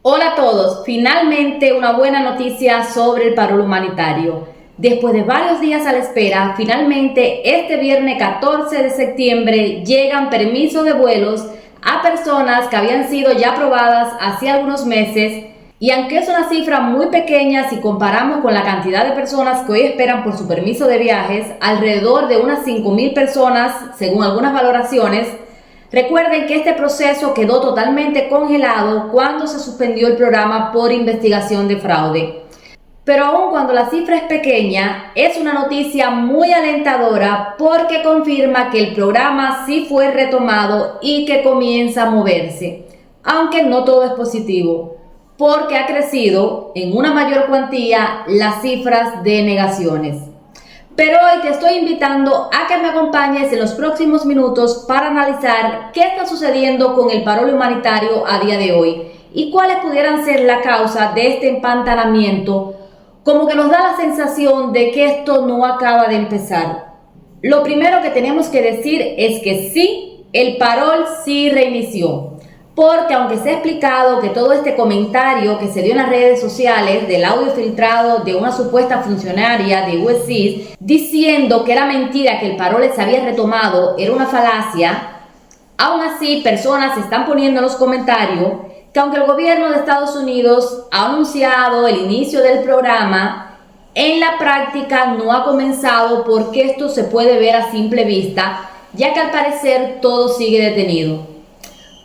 Hola a todos, finalmente una buena noticia sobre el paro humanitario. Después de varios días a la espera, finalmente este viernes 14 de septiembre llegan permisos de vuelos a personas que habían sido ya aprobadas hace algunos meses, y aunque es una cifra muy pequeña si comparamos con la cantidad de personas que hoy esperan por su permiso de viajes, alrededor de unas 5.000 personas según algunas valoraciones. Recuerden que este proceso quedó totalmente congelado cuando se suspendió el programa por investigación de fraude. Pero aun cuando la cifra es pequeña, es una noticia muy alentadora porque confirma que el programa sí fue retomado y que comienza a moverse, aunque no todo es positivo, porque ha crecido en una mayor cuantía las cifras de negaciones. Pero hoy te estoy invitando a que me acompañes en los próximos minutos para analizar qué está sucediendo con el paro humanitario a día de hoy y cuáles pudieran ser la causa de este empantanamiento, como que nos da la sensación de que esto no acaba de empezar. Lo primero que tenemos que decir es que sí, el parol sí reinició. Porque aunque se ha explicado que todo este comentario que se dio en las redes sociales del audio filtrado de una supuesta funcionaria de USCIS diciendo que era mentira que el parol se había retomado era una falacia, aún así personas se están poniendo en los comentarios que aunque el gobierno de Estados Unidos ha anunciado el inicio del programa, en la práctica no ha comenzado porque esto se puede ver a simple vista, ya que al parecer todo sigue detenido.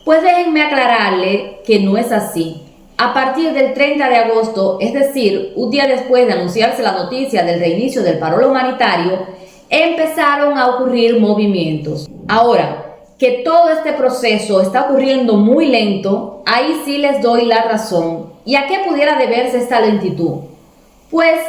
Pues déjenme aclararle que no es así. A partir del 30 de agosto, es decir, un día después de anunciarse la noticia del reinicio del paro humanitario, empezaron a ocurrir movimientos. Ahora, que todo este proceso está ocurriendo muy lento, ahí sí les doy la razón. ¿Y a qué pudiera deberse esta lentitud? Pues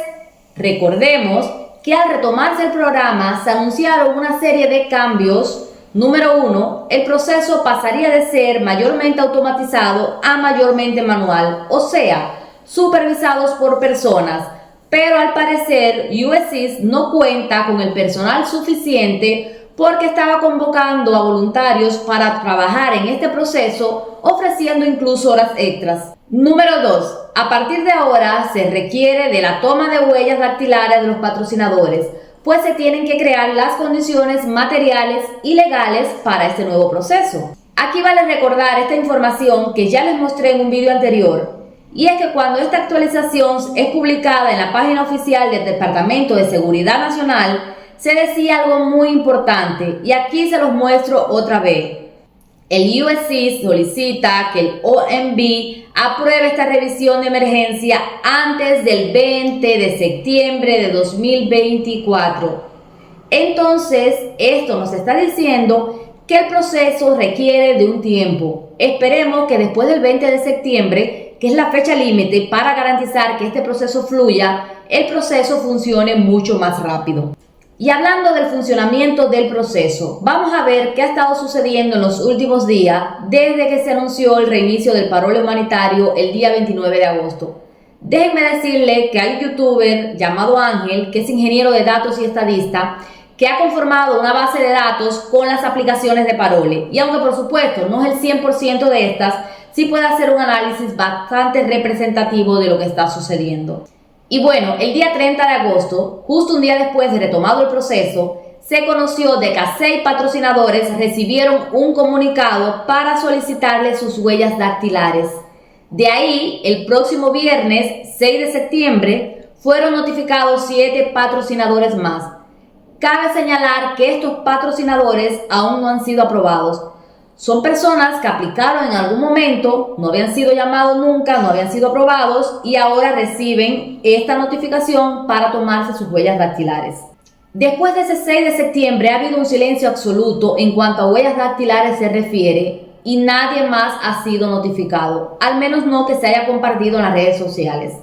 recordemos que al retomarse el programa se anunciaron una serie de cambios. Número 1, el proceso pasaría de ser mayormente automatizado a mayormente manual, o sea, supervisados por personas, pero al parecer USCIS no cuenta con el personal suficiente porque estaba convocando a voluntarios para trabajar en este proceso, ofreciendo incluso horas extras. Número 2, a partir de ahora se requiere de la toma de huellas dactilares de los patrocinadores, pues se tienen que crear las condiciones materiales y legales para este nuevo proceso. Aquí vale recordar esta información que ya les mostré en un video anterior, y es que cuando esta actualización es publicada en la página oficial del Departamento de Seguridad Nacional, se decía algo muy importante, y aquí se los muestro otra vez. El USCIS solicita que el OMB apruebe esta revisión de emergencia antes del 20 de septiembre de 2024. Entonces, esto nos está diciendo que el proceso requiere de un tiempo. Esperemos que después del 20 de septiembre, que es la fecha límite para garantizar que este proceso fluya, el proceso funcione mucho más rápido. Y hablando del funcionamiento del proceso, vamos a ver qué ha estado sucediendo en los últimos días desde que se anunció el reinicio del paro humanitario el día 29 de agosto. Déjenme decirle que hay un youtuber llamado Ángel, que es ingeniero de datos y estadista, que ha conformado una base de datos con las aplicaciones de parole. Y aunque por supuesto no es el 100% de estas, sí puede hacer un análisis bastante representativo de lo que está sucediendo. Y bueno, el día 30 de agosto, justo un día después de retomado el proceso, se conoció de que 6 patrocinadores recibieron un comunicado para solicitarles sus huellas dactilares. De ahí, el próximo viernes 6 de septiembre, fueron notificados 7 patrocinadores más. Cabe señalar que estos patrocinadores aún no han sido aprobados. Son personas que aplicaron en algún momento, no habían sido llamados nunca, no habían sido aprobados y ahora reciben esta notificación para tomarse sus huellas dactilares. Después de ese 6 de septiembre ha habido un silencio absoluto en cuanto a huellas dactilares se refiere y nadie más ha sido notificado, al menos no que se haya compartido en las redes sociales.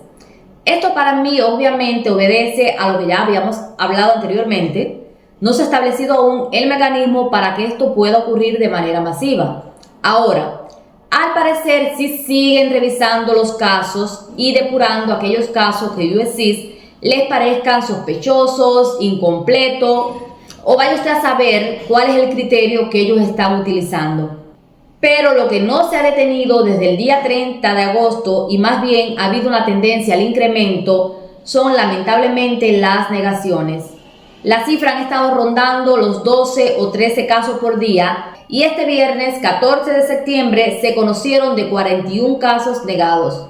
Esto para mí obviamente obedece a lo que ya habíamos hablado anteriormente. No se ha establecido aún el mecanismo para que esto pueda ocurrir de manera masiva. Ahora, al parecer sí siguen revisando los casos y depurando aquellos casos que USCIS les parezcan sospechosos, incompletos, o vaya usted a saber cuál es el criterio que ellos están utilizando. Pero lo que no se ha detenido desde el día 30 de agosto y más bien ha habido una tendencia al incremento son lamentablemente las negaciones. Las cifras han estado rondando los 12 o 13 casos por día y este viernes 14 de septiembre se conocieron de 41 casos negados.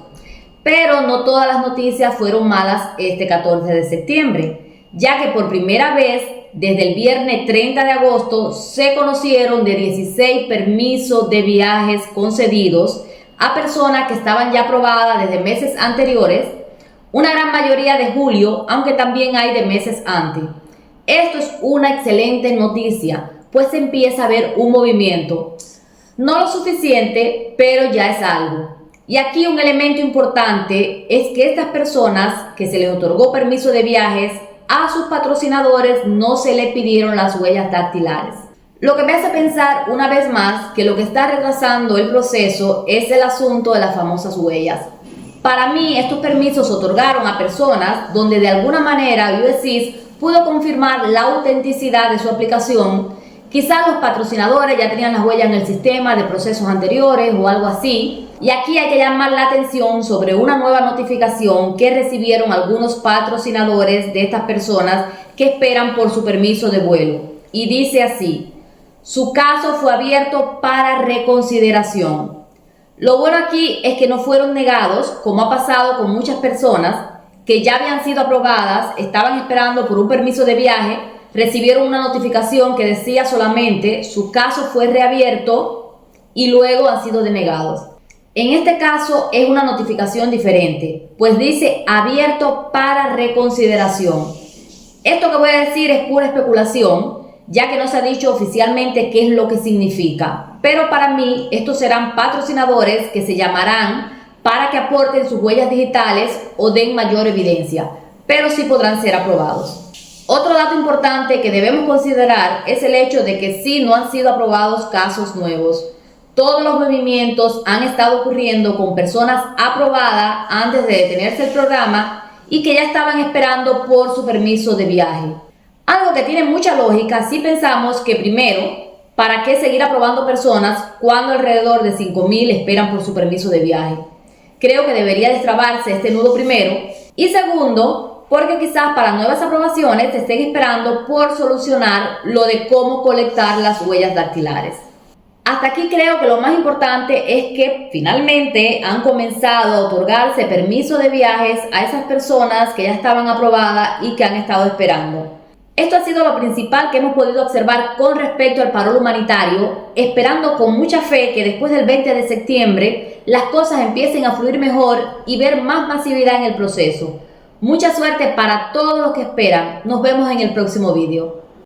Pero no todas las noticias fueron malas este 14 de septiembre, ya que por primera vez desde el viernes 30 de agosto se conocieron de 16 permisos de viajes concedidos a personas que estaban ya aprobadas desde meses anteriores, una gran mayoría de julio, aunque también hay de meses antes. Esto es una excelente noticia, pues se empieza a ver un movimiento. No lo suficiente, pero ya es algo. Y aquí un elemento importante es que estas personas que se les otorgó permiso de viajes, a sus patrocinadores no se le pidieron las huellas dactilares. Lo que me hace pensar una vez más que lo que está retrasando el proceso es el asunto de las famosas huellas. Para mí estos permisos se otorgaron a personas donde de alguna manera USCIS pudo confirmar la autenticidad de su aplicación. Quizás los patrocinadores ya tenían las huellas en el sistema de procesos anteriores o algo así. Y aquí hay que llamar la atención sobre una nueva notificación que recibieron algunos patrocinadores de estas personas que esperan por su permiso de vuelo. Y dice así: su caso fue abierto para reconsideración. Lo bueno aquí es que no fueron negados, como ha pasado con muchas personas que ya habían sido aprobadas, estaban esperando por un permiso de viaje, recibieron una notificación que decía solamente su caso fue reabierto y luego han sido denegados. En este caso es una notificación diferente, pues dice abierto para reconsideración. Esto que voy a decir es pura especulación, ya que no se ha dicho oficialmente qué es lo que significa. Pero para mí estos serán patrocinadores que se llamarán para que aporten sus huellas digitales o den mayor evidencia, pero sí podrán ser aprobados. Otro dato importante que debemos considerar es el hecho de que sí no han sido aprobados casos nuevos. Todos los movimientos han estado ocurriendo con personas aprobadas antes de detenerse el programa y que ya estaban esperando por su permiso de viaje. Algo que tiene mucha lógica si pensamos que primero, ¿para qué seguir aprobando personas cuando alrededor de 5,000 esperan por su permiso de viaje? Creo que debería destrabarse este nudo primero. Y segundo, porque quizás para nuevas aprobaciones se estén esperando por solucionar lo de cómo colectar las huellas dactilares. Hasta aquí creo que lo más importante es que finalmente han comenzado a otorgarse permisos de viajes a esas personas que ya estaban aprobadas y que han estado esperando. Esto ha sido lo principal que hemos podido observar con respecto al paro humanitario, esperando con mucha fe que después del 20 de septiembre las cosas empiecen a fluir mejor y ver más masividad en el proceso. Mucha suerte para todos los que esperan. Nos vemos en el próximo video.